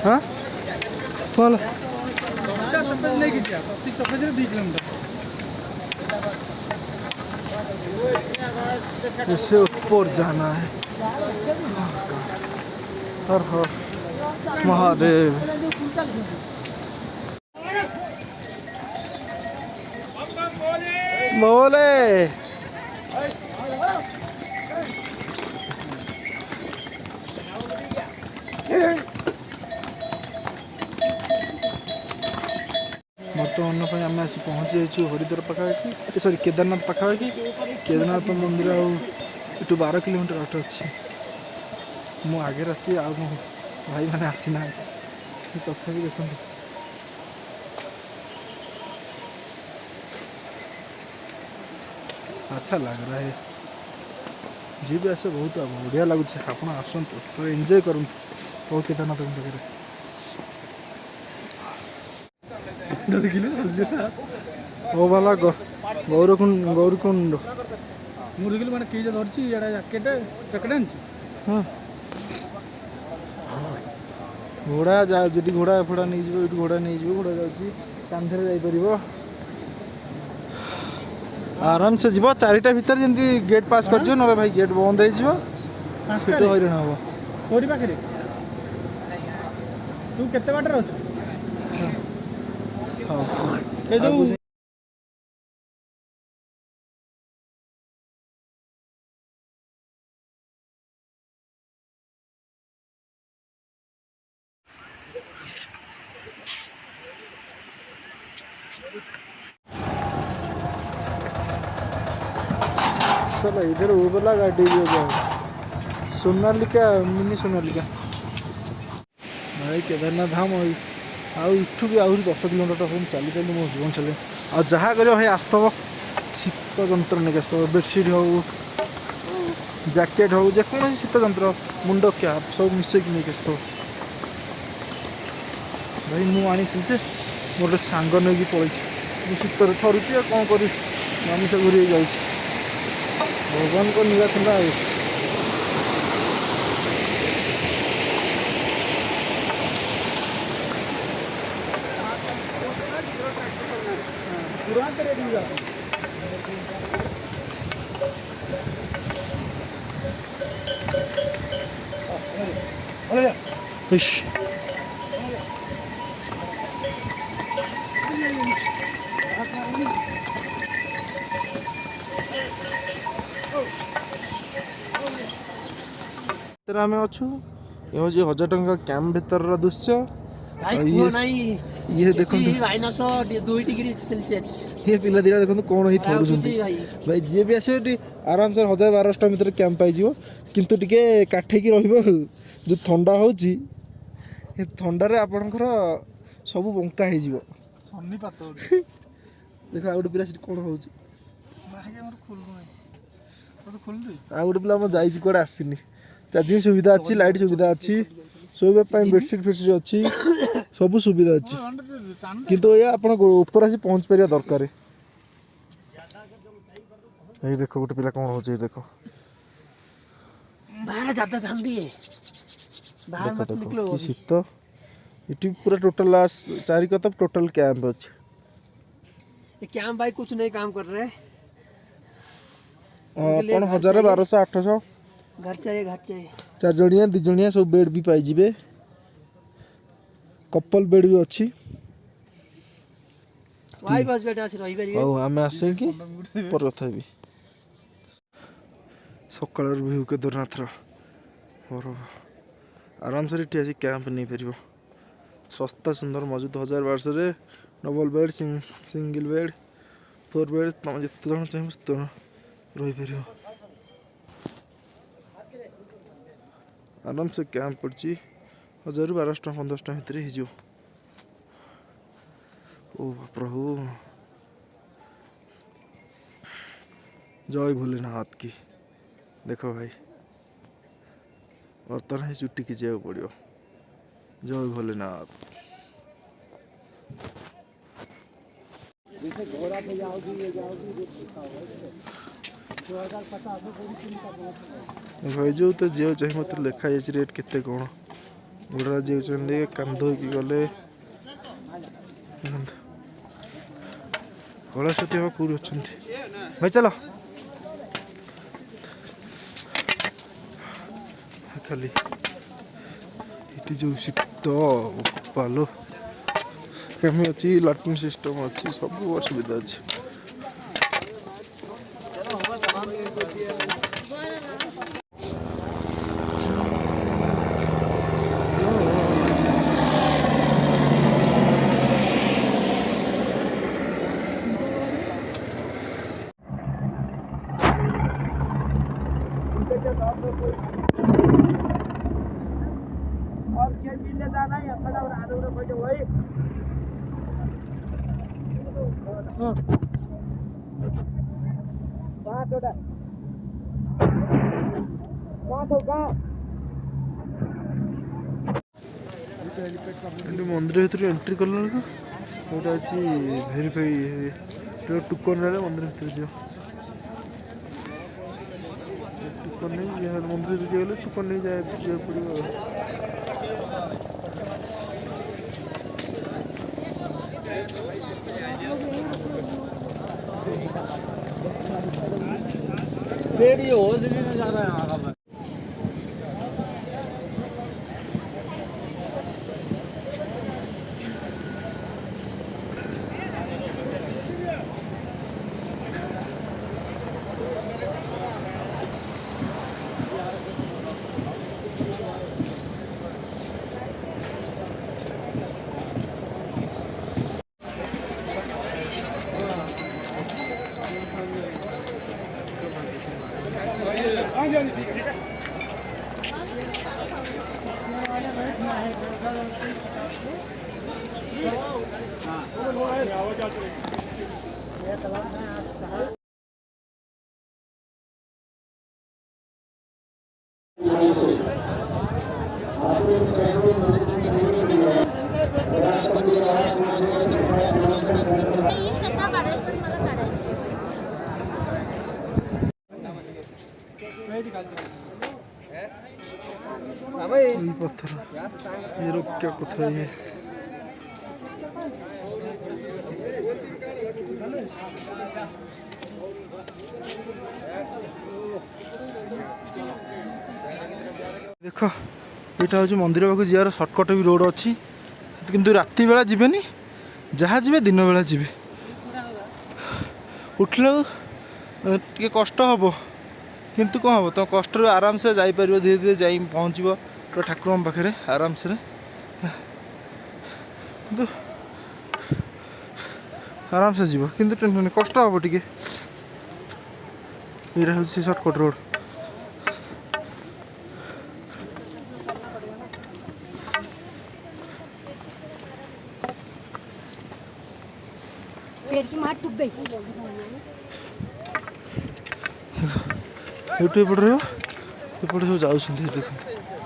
हाँ कौन नहीं किया 30 स्टॉपेज में 2 किलोमीटर इससे ऊपर जाना है। हर हर महादेव। बोले बर्तमान आम आसी पहुँची जाइए हरिद्वार पाखापाखि सरी केदारनाथ पाखापाखि केदारनाथ मंदिर आठू 12 किलोमीटर आठ अच्छी मु आगे आसी आ भाई मैंने आसीना तथापि देखो अच्छा लग रहा है जी भी आसे बहुत बढ़िया लगुच आप आसतु तो एंजॉय करूँ बहुत केदारनाथ पाखे ओ वाला गौरकुंड मुर्गिल मैंने की धरची जैकेट हाँ घोड़ा जी घोड़ा फोड़ा नहीं ये घोड़ा नहीं घोड़ा जाऊँगी कांधे जापर आराम से जीव 4टा भितर जमी गेट पास कर ना भाई गेट बंद हो हईराण हम कोरी पाखे तू केते बाटर अछु ए जो चलो इधर वो वाला गाड़ी भी हो सोनालिका मिनी सोनालिका भाई केदारनाथ धाम आठू भी आहरी 10 किलोमीटर हम चली चली मो जीवन चले आ जहाँ कर भाई आसव शीत जंत्र नहीं आसव बेडसीट हो जैकेट हो जेको शीत जंत्र मुंड कैप सब मिसेक नहीं आसव भाई मुझे से मोटे सांग नहीं पड़े शीत थरुची कौन कर मामिस घूरी जाऊँ भगवान को निगा था आम अच्छु ये हूँ 1000 टंका कैंप भीतर दृश्य ये देखो ये पिला दिरा देखो कौन ही थोड़ू भाई जी भी आस आराम से 1000-1200 भितर कैंप पाई किंतु टिके काठेकी जो ठंडा हो ठंडार आपणकर सब बंका हो देख आ गए पिला कौन हो गोटे पिला जाइए कौड़े आसनी चार्जिंग सुविधा अच्छी लाइट सुविधा अच्छी शोबा बेडसीट फेडसीट अच्छी सब सुविधा अच्छी किंतु ये आप ऊपर आसी पहुँच पार दरकार ये देखो गोटे पिला कौन हो देखो देखो शीत ये पूरा टोटल 4 कदम टोटल कैंप अच्छे कैंप भाई कुछ नहीं काम कर रहे कौन 1000-1200-800 घर चाहिए 4 जणिया 2 जणिया सब बेड भी पाई जिबे कपल बेड भी अच्छी भाई बस बेटा आसी रही परिबे हां हमें आसे कि पर कथा भी सकाळर व्यू केदारनाथ और आराम से आसी कैंप नहीं पारिबो सस्ता सुंदर मौजूद 1000-1200 रे double bed single bed 4 bed तुम जिते जन चाहिए तो रही पारिबो आराम से कैंप पड़ी 1000-1200-1500 भितर हो ओ प्रभु जय भोलेनाथ की देखो भाई बर्तमान ही चुट्टी खींचा पड़ो जय भोलेनाथ भाई जो तो जो चाहिए मत लिखा जाए रेट केते कौन गोड़ जी कांध होगी गले कलासती बाबा कौन अच्छा भाई चलो खाली ये जो शीत पालो केमी अच्छी लाट्रिन सिस्टम अच्छी सब असुविधा अच्छी और क्या चीज ले जाना है अपना और आलू रे खोजो भाई हां बात होता बात होगा मंदिर भर एंट्री कला गोटे अच्छी भेरीफाई टोकन ना मंदिर भर दियो टोकन नहीं मंदिर गले टोकन नहीं जाए पड़ो तेरी होश भी न जा रहा है आगा ये पत्थर ये रोक क्या पत्थर है ये देख यहाँ हूँ मंदिर पाक जीवार सर्टकट भी रोड अच्छी किंतु राति बेला जीवेनी जहाँ जी दिन बेला जी उठल टे कष्ट हम किंतु कौन हम तुम कष्ट आराम से जापर धीरे धीरे जा पहुँच तो ठाकुर पाखे आराम से आराम से जीव किंतु टेंशन कष्ट हम टे यहाँ हूँ सर्टकट रोड यूट्यूब एपटे सब जाऊँ देखते